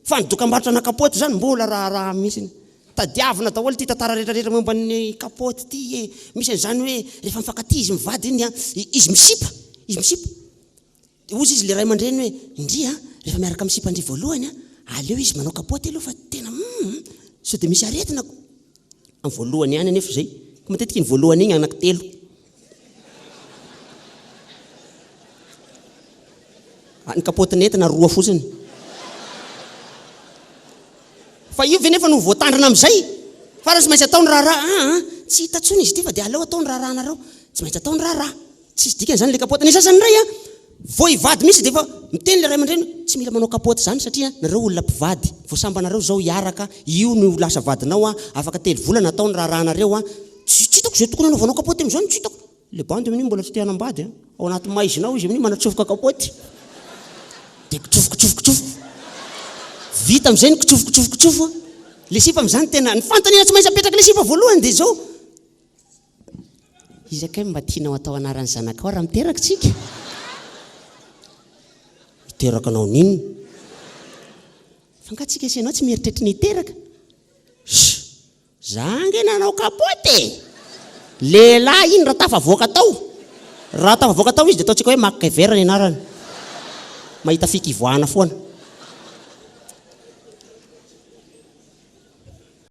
Fa ny dokam-barotra na kapoty zany mbola raha misy tadiavina daholo ty tantara rehetrarehetra momba ny kapoty ty misy an'izany hoe rehefa mifankaty izy mivady iny izy misipa ozy izy le ray aman-dreny hoe indria rehefa miaraka misipa andry voalohany aleo izy manao kapoty aloha fa tena so dia misy aretina amin'ny voalohany ihany anefa zay ka matetika ny voalohany igny anankitelo ny kapoty nentina roa fotsiny fa io ve nefa no voatandrina amin'izay fa raha tsy maintsy ataony raharaha tsy hitatsony izy ty fa dia aleo ataony raharahanareo tsy maintsy ataony raharaha tsisy dikany zany le kapoty ny sasany ray vao hivady misy dia fa miteny le ray aman-dreny tsy mila manao kapoty zany satria nareo olona mpivady vao sambanareo zao hiaraka io no lasa vadinao afaka 3 volana ataony raharahanareo tsy hitako zay tokony anaovanao kapoty amin'izao tsy hitako le bandy amin'iny mbola tsy te hanambady ao anaty maizinao izy amin'iny manatsofoka kapoty dia kitsofokitsofokitsofo vita amin'izay ny kitsofokitsofokitsofo le sipa amin'izany tena ny fantany tsy maintsy apetraka le sipa voalohany dia zao izakay mba tianao atao anaran'ny zanakao raha miteraka tsika miteraka anao ninona fa ngatsika asianao tsy mieritreritra ny hiteraka zange nanao kapoty lehilahy iny raha tafavoaka tao izy dia ataontsika hoe makkaver ny anarany mahita fikivoahana foana